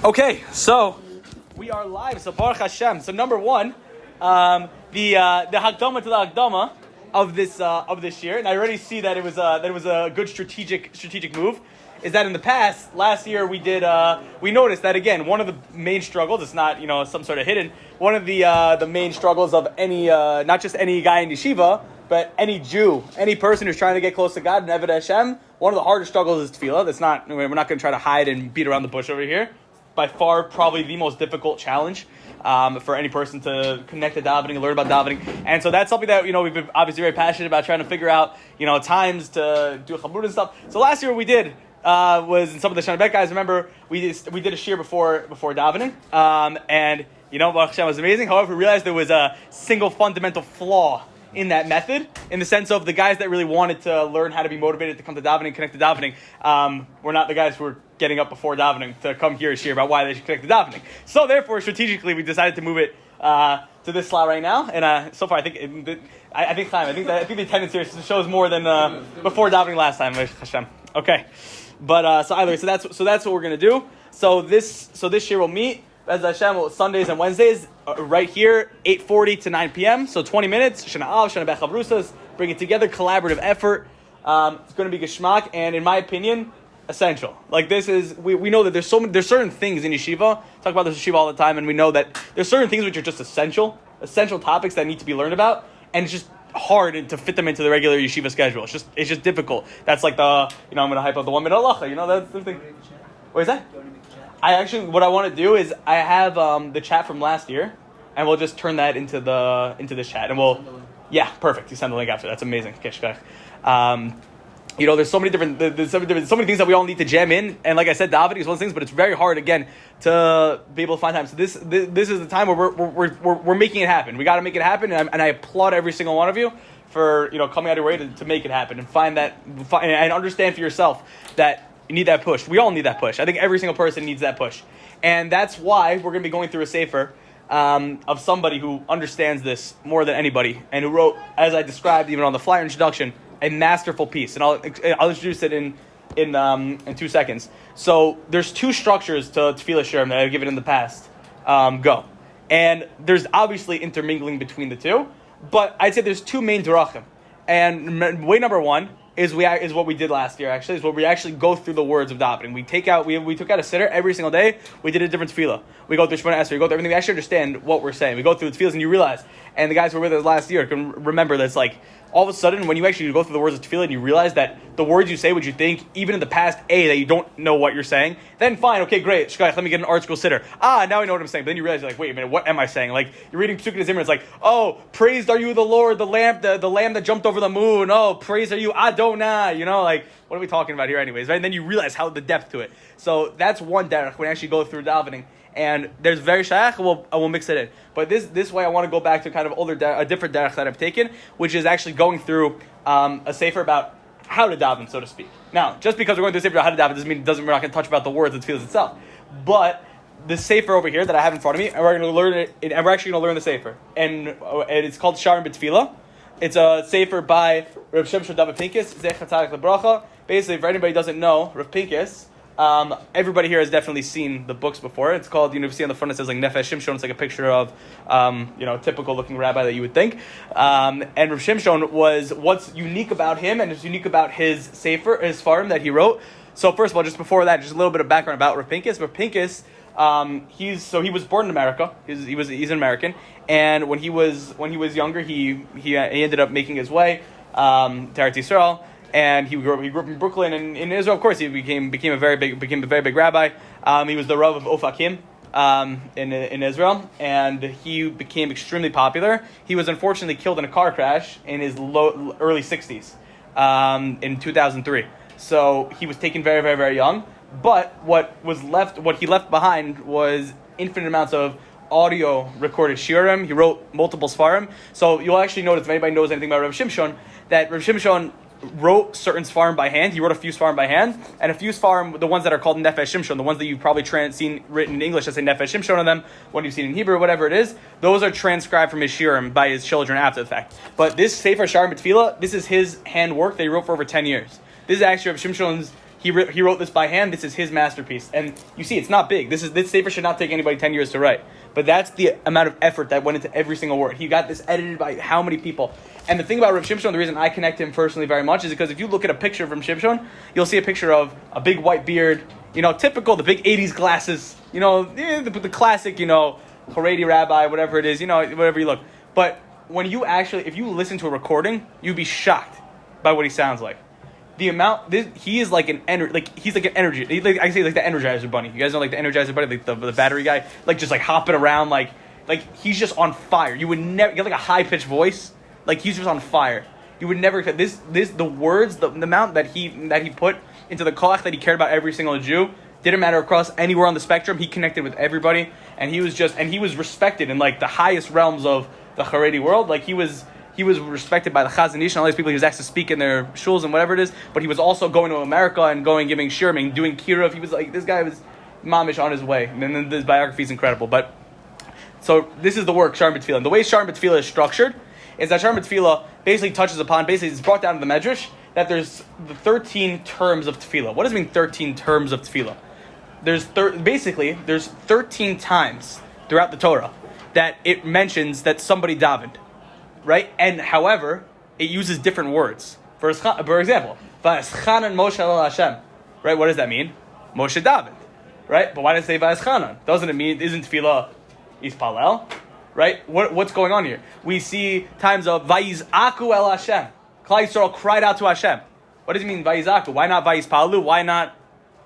Okay, so we are live. So Baruch Hashem. So number one, the Hagdama to the Hagdama of this year, and I already see that it was a good strategic move. Is that in the past, last year we noticed that again, one of the main struggles, it's not some sort of hidden, one of the main struggles of any not just any guy in yeshiva, but any Jew, any person who's trying to get close to God and Eved Hashem, one of the hardest struggles is tefillah. We're not going to try to hide and beat around the bush over here. By far, probably the most difficult challenge for any person to connect to davening and learn about davening. And so that's something that we've been obviously very passionate about, trying to figure out times to do chamrut and stuff. So last year what we did was, in some of the Shana Bet guys remember we did a shiur before davening, and Baruch Hashem was amazing. However, we realized there was a single fundamental flaw in that method, in the sense of the guys that really wanted to learn how to be motivated to come to davening, connect to davening, were not the guys who were getting up before davening to come here and share about why they should connect to davening. So therefore, strategically, we decided to move it to this slot right now. And so far, I think the attendance here shows more than before davening last time. Hashem. Okay, but so that's what we're gonna do. So this year we'll meet as Hashem Sundays and Wednesdays right here, 8:40 to 9 p.m. So 20 minutes. Shana Av, Shana Bet Chavrusas, bring it together, collaborative effort. It's going to be geschmack, and in my opinion, essential. Like this is, we know that there's certain things in yeshiva. Talk about this in yeshiva all the time, and we know that there's certain things which are just essential topics that need to be learned about, and it's just hard to fit them into the regular yeshiva schedule. It's just difficult. That's like I'm going to hype up the 1 minute halacha. That's the thing. What is that? What I want to do is I have the chat from last year, and we'll just turn that into this chat, and perfect. You send the link after. That's amazing. There's so many things that we all need to jam in, and like I said, davening is one of those things, but it's very hard again to be able to find time. So this is the time where we're making it happen. We got to make it happen, and I applaud every single one of you for coming out of your way to make it happen and find and understand for yourself that you need that push. We all need that push. I think every single person needs that push. And that's why we're going to be going through a sefer of somebody who understands this more than anybody, and who wrote, as I described even on the flyer introduction, a masterful piece. And I'll introduce it in 2 seconds. So there's two structures to tefillah shiurim that I've given in the past. Go. And there's obviously intermingling between the two, but I'd say there's two main drachim. And way number one is what we did last year. Actually, is where we actually go through the words of davening. We took out a siddur every single day. We did a different tefillah. We go through Shemona Esrei. We go through everything. We actually understand what we're saying. We go through the tefillahs, and you realize. And the guys who were with us last year can remember that it's like all of a sudden when you actually go through the words of tefillah and you realize that the words you say, what you think, even in the past, that you don't know what you're saying. Then fine, okay, great. Shkayach, let me get an art school siddur. Now I know what I'm saying. But then you realize you're like, wait a minute, what am I saying? Like you're reading Pesukei Zimmer. It's like, oh, praised are you the Lord, the lamb that jumped over the moon. Oh, praised are you Adonai. Like what are we talking about here, anyways? Right? And then you realize how the depth to it. So that's one derech when you actually go through davening. And there's very shayach, we'll mix it in. But this way I want to go back to kind of a different derech that I've taken, which is actually going through a sefer about how to daven, so to speak. Now, just because we're going through a sefer about how to daven we're not going to touch about the words of the tefillah itself. But the sefer over here that I have in front of me, and we're going to learn it, and we're actually going to learn the sefer. And it's called Sharim Betfilah. It's a sefer by Rav Shimshon David Pincus, Zecher Tzadik Lebracha. Basically, if anybody doesn't know, Rav Pincus, everybody here has definitely seen the books before. It's called, you see on the front it says like Nefesh Shimshon. It's like a picture of, typical looking rabbi that you would think. And Rav Shimshon was, what's unique about him and what's unique about his sefer, his farm that he wrote. So first of all, just before that, just a little bit of background about Rav Pincus. Rav Pincus, he was born in America. He's an American, and when he was younger, he ended up making his way to Eretz Yisrael. And he grew up in Brooklyn, and in Israel, of course, he became a very big rabbi. He was the Rav of Ofakim in Israel, and he became extremely popular. He was unfortunately killed in a car crash in his early 60s in 2003. So he was taken very, very, very young. But what he left behind was infinite amounts of audio recorded shiurim. He wrote multiple svarim. So you'll actually notice, if anybody knows anything about Rav Shimshon, that Rav Shimshon wrote certain svarim by hand. He wrote a few svarim by hand, and a few svarim, the ones that are called Nefesh Shimshon, the ones that you've probably seen written in English that say Nefesh Shimshon on them, one you've seen in Hebrew, whatever it is, those are transcribed from his shiurim by his children after the fact. But this Sefer Sharim Betfilah, this is his handwork that he wrote for over 10 years. This is actually Rav Shimshon's He wrote this by hand. This is his masterpiece. And you see, it's not big. This sefer should not take anybody 10 years to write. But that's the amount of effort that went into every single word. He got this edited by how many people? And the thing about Rav Shimshon, the reason I connect him personally very much is because if you look at a picture of Rav Shimshon, you'll see a picture of a big white beard, typical, the big 80s glasses, the classic, Haredi rabbi, whatever it is, whatever you look. But when you if you listen to a recording, you'd be shocked by what he sounds like. The amount, he is like he's like an energy, I say like the Energizer Bunny. You guys know like the Energizer Bunny, like the battery guy, like just like hopping around, like he's just on fire. You would never get like a high pitched voice, like he's just on fire. You would never the words, the amount that he put into the koach that he cared about every single Jew. Didn't matter across anywhere on the spectrum. He connected with everybody, and he was respected in like the highest realms of the Haredi world. Like he was respected by the Chazon Ish and all these people. He was asked to speak in their shuls and whatever it is. But he was also going to America and giving shiurim and doing kiruv. He was like, this guy was mamish on his way. And then this biography is incredible. But so this is the work Sharim B'Tfilah. And the way Sharim B'Tfilah is structured is that Sharim B'Tfilah basically touches upon, it's brought down to the Medrash that there's the 13 terms of Tefillah. What does it mean 13 terms of Tefillah? There's 13 times throughout the Torah that it mentions that somebody davened, right? And however, it uses different words. For example, Va'eschanan Moshe el Hashem, right? What does that mean? Moshe davened, right? But why does it say Va'eschanan? Doesn't it mean, isn't Tefillah Ispalel, right? What's going on here? We see times of Vayizaku el Hashem. Klal Yisrael cried out to Hashem. What does it mean Vayizaku? Why not Vayispalu? Why not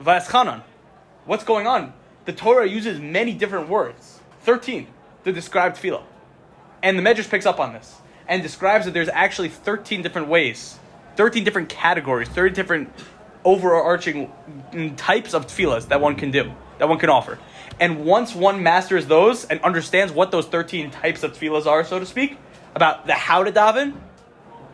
Va'eschanan? What's going on? The Torah uses many different words, 13, to describe tefillah. And the Medrash picks up on this and describes that there's actually 13 different ways, 13 different categories, 30 different overarching types of tefillahs that one can do, that one can offer. And once one masters those and understands what those 13 types of tefillahs are, so to speak, about the how to daven,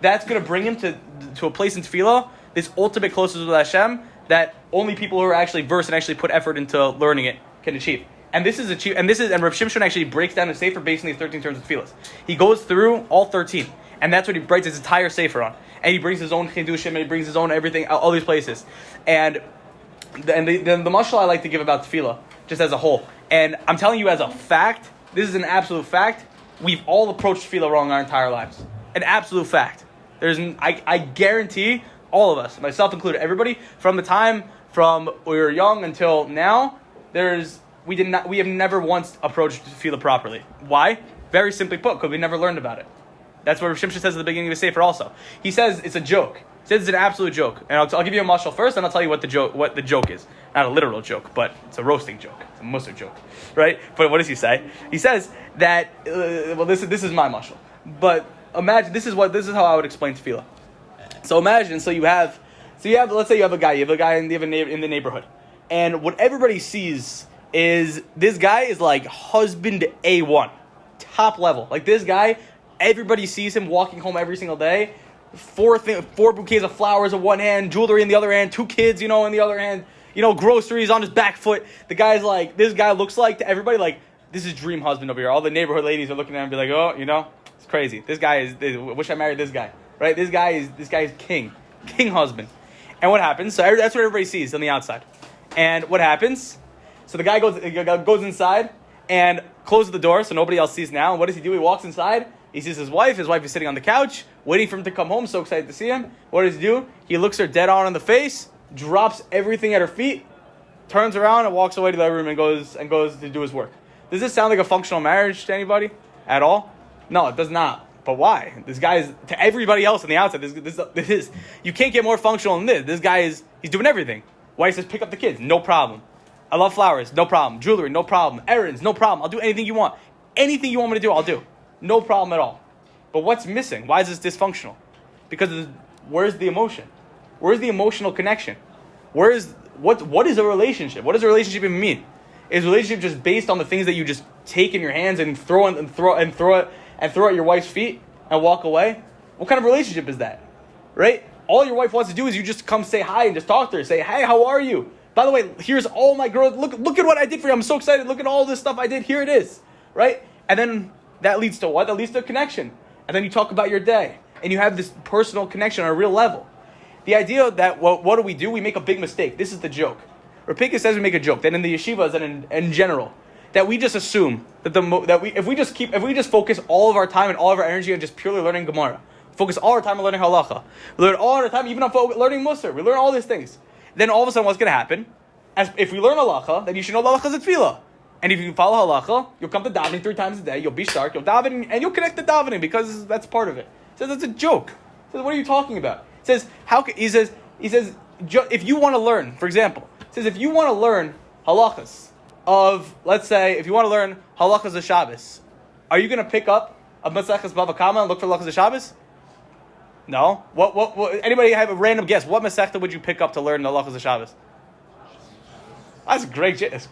that's going to bring him to a place in tefillah, this ultimate closeness with Hashem, that only people who are actually versed and actually put effort into learning it can achieve. And this is achieved. And Rav Shimshon actually breaks down the sefer based on these 13 terms of tefillahs. He goes through all 13, and that's what he breaks his entire sefer on. And he brings his own chidushim, and he brings his own everything, all these places. And the mashal I like to give about tefillah, just as a whole. And I'm telling you as a fact, this is an absolute fact. We've all approached tefillah wrong our entire lives. An absolute fact. I guarantee all of us, myself included, everybody, from the time from we were young until now, we have never once approached tefillah properly. Why? Very simply put, because we never learned about it. That's what Rav Shimshon says at the beginning of the sefer also. He says it's a joke. He says it's an absolute joke. And I'll give you a mashal first, and I'll tell you what the joke is. Not a literal joke, but it's a roasting joke. It's a mussar joke, right? But what does he say? He says that this is my mashal. But imagine this is how I would explain tefillah. So imagine, let's say you have a guy in the neighborhood, and what everybody sees is this guy is like husband A1, top level. Like this guy, everybody sees him walking home every single day, four bouquets of flowers in one hand, jewelry in the other hand, 2 kids, in the other hand, groceries on his back foot. The guy's like, this guy looks like to everybody like, this is dream husband over here. All the neighborhood ladies are looking at him and be like, oh, it's crazy. This guy wish I married this guy. Right, this guy is king husband, and what happens? So that's what everybody sees on the outside, and what happens? So the guy goes inside and closes the door so nobody else sees now. And what does he do? He walks inside. He sees his wife. His wife is sitting on the couch waiting for him to come home. So excited to see him. What does he do? He looks her dead on in the face, drops everything at her feet, turns around and walks away to the other room and goes to do his work. Does this sound like a functional marriage to anybody at all? No, it does not. But why? This guy is, to everybody else on the outside, this is, you can't get more functional than this. This guy he's doing everything. Wife says, pick up the kids, no problem. I love flowers, no problem. Jewelry, no problem. Errands, no problem. I'll do anything you want. Anything you want me to do, I'll do. No problem at all. But what's missing? Why is this dysfunctional? Because where's the emotion? Where's the emotional connection? What is a relationship? What does a relationship even mean? Is a relationship just based on the things that you just take in your hands and throw it at your wife's feet and walk away? What kind of relationship is that? Right? All your wife wants to do is you just come say hi and just talk to her. Say, hey, how are you? By the way, here's all my girls. Look at what I did for you. I'm so excited. Look at all this stuff I did. Here it is. Right? And then that leads to what? That leads to a connection. And then you talk about your day. And you have this personal connection on a real level. The idea that what do? We make a big mistake. This is the joke. Rav Pika says we make a joke that in the yeshivas and in general that we just assume that if we just focus all of our time and all of our energy on just purely learning Gemara, focus all our time on learning halacha, we learn all our time even on learning Musar, we learn all these things. Then all of a sudden, what's going to happen? If we learn halacha, then you should know halacha is a tefillah. And if you follow halacha, you'll come to davening 3 times a day. You'll be stark. You'll daven, and you'll connect to davening because that's part of it. He says it's a joke. He says, what are you talking about? He says he says if you want to learn, for example, he says if you want to learn halachas of, let's say, if you want to learn halachas of Shabbos, are you going to pick up a Maseches Bava Kama and look for halachas of Shabbos? No. What? Anybody have a random guess? What Masechta would you pick up to learn the halachas of Shabbos? That's a great guess.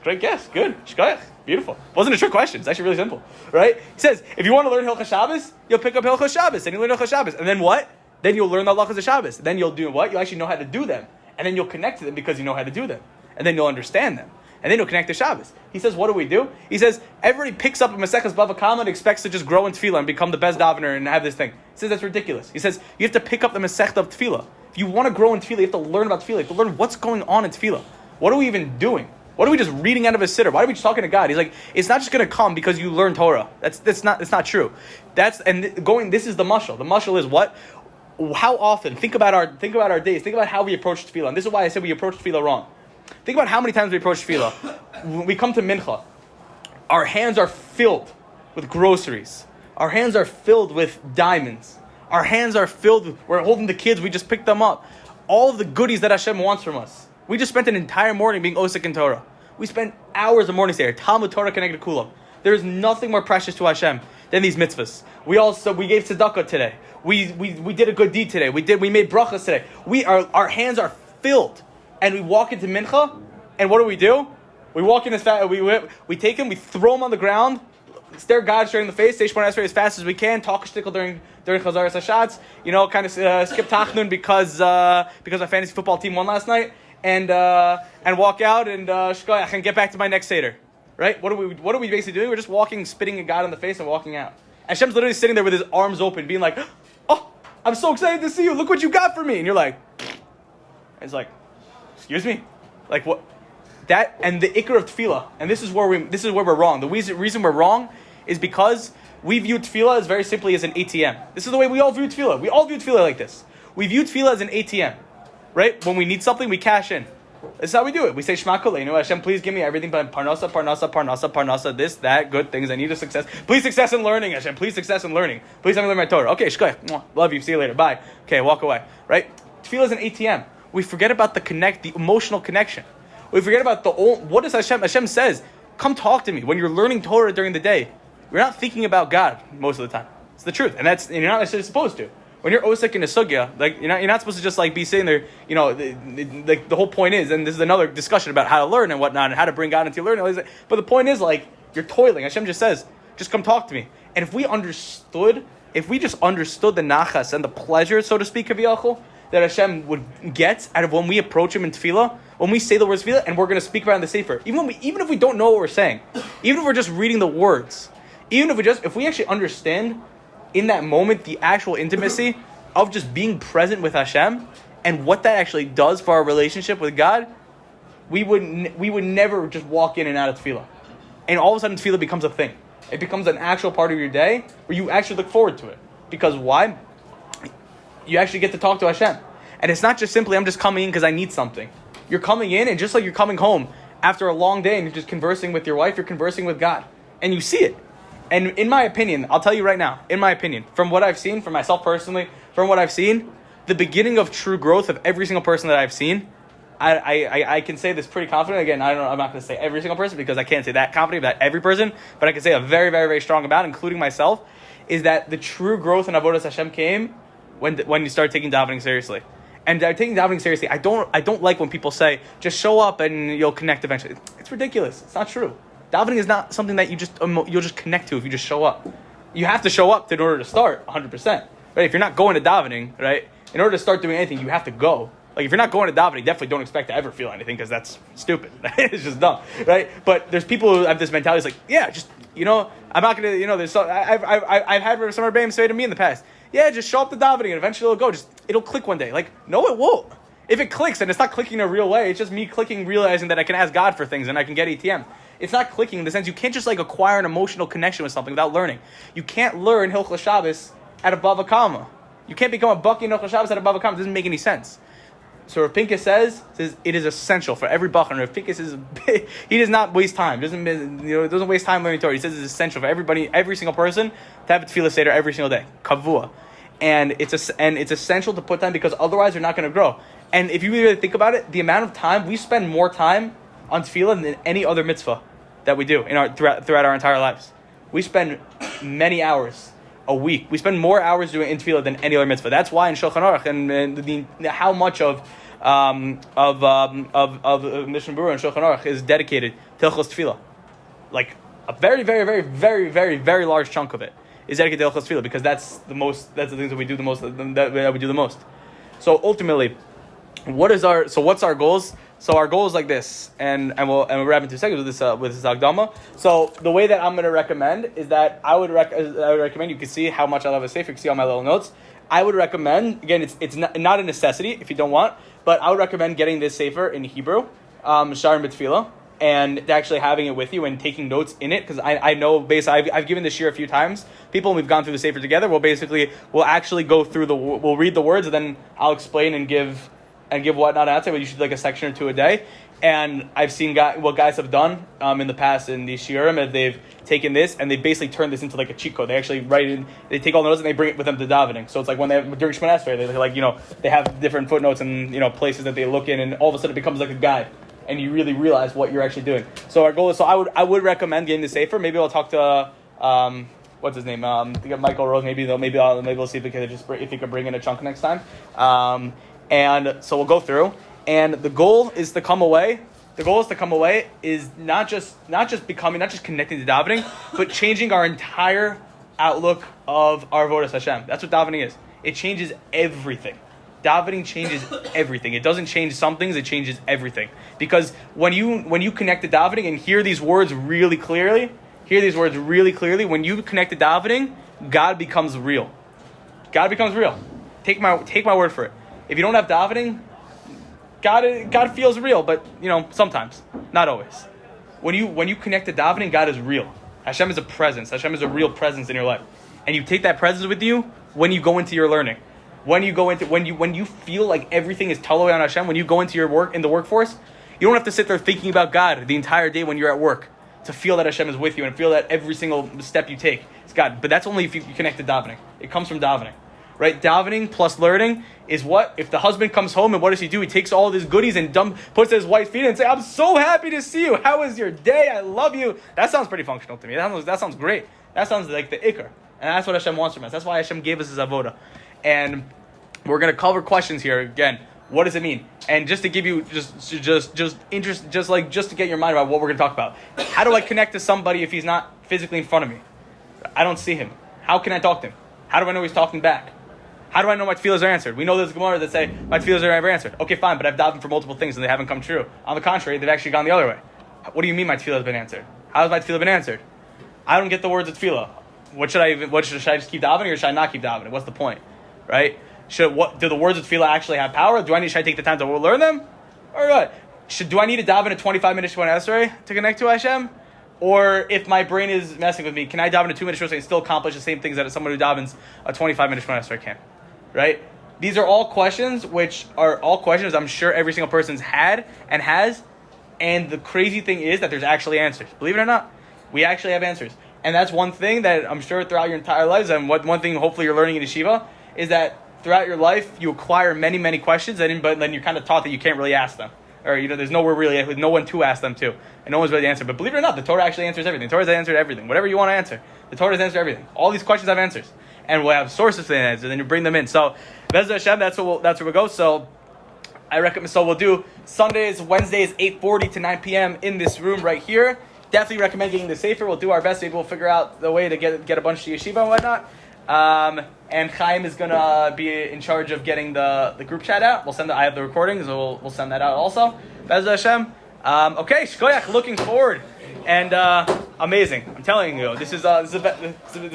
Good. Shkoyach. Beautiful. Wasn't a trick question. It's actually really simple, right? He says, if you want to learn Hilchas Shabbos, you'll pick up Hilchas Shabbos, and you learn Hilchas Shabbos, and then what? Then you'll learn the halachas of Shabbos. Then you'll do what? You'll actually know how to do them, and then you'll connect to them because you know how to do them, and then you'll understand them, and then you'll connect to Shabbos. He says, what do? He says, everybody picks up a Maseches Bava Kama and expects to just grow in Tefillah and become the best davener and have this thing. He says that's ridiculous. He says you have to pick up the Masechta of Tefillah. If you want to grow in Tefillah, you have to learn about Tefillah. You have to learn what's going on in Tefillah. What are we even doing? What are we just reading out of a siddur? Why are we just talking to God? He's like, it's not just going to come because you learn Torah. That's not true. This is the mashal. The mashal is what? How often? Think about our days. Think about how we approach tefillah. And this is why I said we approach tefillah wrong. Think about how many times we approach tefillah. When we come to mincha, our hands are filled with groceries. Our hands are filled with diamonds. Our hands are filled with, we're holding the kids, we just picked them up. All of the goodies that Hashem wants from us. We just spent an entire morning being osik in Torah. We spent hours of mornings there. Talmud Torah connected kulam. There is nothing more precious to Hashem than these mitzvahs. We gave tzedakah today. We did a good deed today. We made brachas today. Our hands are filled, and we walk into mincha, and what do? We walk in as fast. We take him, we throw him on the ground, stare God straight in the face, say Shemona Esrei as fast as we can, talk a shtickle during Chazaras Hashatz, kind of skip Tachnun because our fantasy football team won last night. And walk out and shkoyach and get back to my next seder, right? What are we basically doing? We're just walking, spitting at God in the face and walking out. Hashem's literally sitting there with his arms open, being like, "Oh, I'm so excited to see you. Look what you got for me." And you're like, it's like, excuse me, like what? That and the ikar of tefillah, and this is where we're wrong. The reason we're wrong is because we view tefillah as very simply as an ATM. This is the way we all view tefillah. We all view tefillah like this. We view tefillah as an ATM. Right? When we need something, we cash in. This is how we do it. We say, Shema Koleinu, Hashem, please give me everything but parnasa, this, that, good things. I need a success. Please success in learning, Hashem. Please success in learning. Please let me learn my Torah. Okay, shkoyach. Love you. See you later. Bye. Okay, walk away. Right? Tefillah is an ATM. We forget about the emotional connection. We forget about what does Hashem? Hashem says, come talk to me. When you're learning Torah during the day, you're not thinking about God most of the time. It's the truth. And you're not necessarily supposed to. When you're osek in a sugya, you're not supposed to just be sitting there. The whole point is, and this is another discussion about how to learn and whatnot, and how to bring God into your learning. But the point is, you're toiling. Hashem just says, just come talk to me. And if we just understood the nachas and the pleasure, so to speak, of Yachol, that Hashem would get out of when we approach Him in tefillah, when we say the words tefillah, and we're going to speak about it in the sefer, even if we don't know what we're saying, even if we're just reading the words, if we actually understand in that moment the actual intimacy of just being present with Hashem and what that actually does for our relationship with God, we would never just walk in and out of tefillah. And all of a sudden tefillah becomes a thing. It becomes an actual part of your day where you actually look forward to it. Because why? You actually get to talk to Hashem. And it's not just simply, I'm just coming in because I need something. You're coming in, and just like you're coming home after a long day and you're just conversing with your wife, you're conversing with God. And you see it. And in my opinion, I'll tell you right now, from what I've seen, from myself personally, from what I've seen, the beginning of true growth of every single person that I've seen, I can say this pretty confident. Again, I'm not going to say every single person because I can't say that confident about every person, but I can say a very, very, very strong amount, including myself, is that the true growth in Avodas Hashem came when you start taking davening seriously. And taking davening seriously, I don't like when people say, just show up and you'll connect eventually. It's ridiculous. It's not true. Davening is not something that you'll just connect to if you just show up. You have to show up in order to start 100%. Right? If you're not going to davening, right, in order to start doing anything, you have to go. Like if you're not going to davening, definitely don't expect to ever feel anything because that's stupid. It's just dumb, right? But there's people who have this mentality. It's like, yeah, just I'm not gonna. I've had some Rebbeim say to me in the past, Yeah, just show up to davening and eventually it'll click one day. Like, no, it won't. If it clicks and it's not clicking in a real way, it's just me clicking, realizing that I can ask God for things and I can get ATM. It's not clicking in the sense you can't just like acquire an emotional connection with something without learning. You can't learn Hilchos Shabbos at a Bava Kama. You can't become a Baki in Hilchos Shabbos at a Bava Kama. It doesn't make any sense. So Rav Pinkus says it is essential for every Bachar. Rav Pinkus he does not waste time. Doesn't waste time learning Torah. He says it's essential for everybody, every single person, to have a Tefillah Seder every single day, kavua, and it's essential to put time because otherwise you're not going to grow. And if you really think about it, the amount of time we spend more time on Tefillah than any other mitzvah that we do throughout our entire lives. We spend many hours a week. We spend more hours doing in Tefillah than any other mitzvah. That's why in Shulchan Aruch and how much of Mishnah Berurah and Shulchan Aruch is dedicated to Hilchos Tefillah. Like a very, very, very, very, very, very large chunk of it is dedicated to Hilchos Tefillah because that's the things that we do the most. That we do the most. So ultimately, what's our goals? So our goal is like this, and we'll wrap in 2 seconds with this Agdama. So the way that I'm going to recommend is that I would recommend, you can see how much I love a sefer, you can see all my little notes. I would recommend, again, it's not a necessity if you don't want, but I would recommend getting this sefer in Hebrew, Sharim Betfilah, and actually having it with you and taking notes in it, because I know I've given this year a few times. People, and we've gone through the sefer together. We'll actually go through we'll read the words, and then I'll explain and give whatnot answer, but you should do like a section or two a day. And I've seen what guys have done in the past in these shiurim, and they've taken this and they basically turned this into like a cheat code. They actually write it, they take all the notes and they bring it with them to davening. So it's like when during Shemona Esrei, they have different footnotes and places that they look in, and all of a sudden it becomes like a guide, and you really realize what you're actually doing. So our goal is, I would recommend getting the sefer. Maybe I'll talk to what's his name, Michael Rose. Maybe we'll see if he can bring in a chunk next time. And so we'll go through, and the goal is to come away. The goal is not just connecting to davening, but changing our entire outlook of our avodas Hashem. That's what davening is. It changes everything. Davening changes everything. It doesn't change some things, it changes everything. Because when you connect to davening and hear these words really clearly, when you connect to davening, God becomes real. God becomes real. Take my word for it. If you don't have davening, God feels real, but sometimes, not always. When you connect to davening, God is real. Hashem is a presence. Hashem is a real presence in your life, and you take that presence with you when you go into your learning. When you feel like everything is totally on Hashem, when you go into your work in the workforce, you don't have to sit there thinking about God the entire day when you're at work to feel that Hashem is with you and feel that every single step you take is God. But that's only if you connect to davening. It comes from davening. Right? Davening plus learning is what? If the husband comes home and what does he do? He takes all of his goodies and puts his wife's feet and say, I'm so happy to see you. How was your day? I love you. That sounds pretty functional to me. That sounds great. That sounds like the ikar. And that's what Hashem wants from us. That's why Hashem gave us his avoda. And we're going to cover questions here again. What does it mean? And just to give you just interest, just to get your mind about what we're going to talk about. How do I connect to somebody if he's not physically in front of me? I don't see him. How can I talk to him? How do I know he's talking back? How do I know my tefillahs are answered? We know there's Gemara that say my tefillahs are never answered. Okay, fine, but I've davened for multiple things and they haven't come true. On the contrary, they've actually gone the other way. What do you mean my tefillah has been answered? How has my tefillah been answered? I don't get the words of tefillah. Should I just keep davening or should I not keep davening? What's the point, right? Do the words of tefillah actually have power? Should I take the time to learn them, or what? Do I need to daven a 25-minute Shemona Esrei to connect to Hashem? Or if my brain is messing with me, can I daven a 2-minute Shemona Esrei and still accomplish the same things that someone who davens a 25-minute Shemona Esrei can? Right? These are all questions I'm sure every single person's had and has. And the crazy thing is that there's actually answers. Believe it or not, we actually have answers. And that's one thing that I'm sure throughout your entire lives, and one thing hopefully you're learning in yeshiva, is that throughout your life you acquire many, many questions, but then you're kind of taught that you can't really ask them. Or, there's no one to ask them to. And no one's ready to answer. But believe it or not, the Torah actually answers everything. The Torah has answered everything. Whatever you want to answer, the Torah has answered everything. All these questions have answers. And we'll have sources for the answers, and then you bring them in. So, Bez Hashem, that's where we'll go. So, I recommend, we'll do Sundays, Wednesdays, 8:40 to 9 p.m. in this room right here. Definitely recommend getting the sefer. We'll do our best. Maybe we'll figure out the way to get a bunch to yeshiva and whatnot. And Chaim is going to be in charge of getting the group chat out. I have the recordings, so we'll send that out also. Bez Hashem. Okay, Shkoyach, looking forward. And amazing. I'm telling you, this is a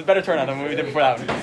better turnout than what we did before that one.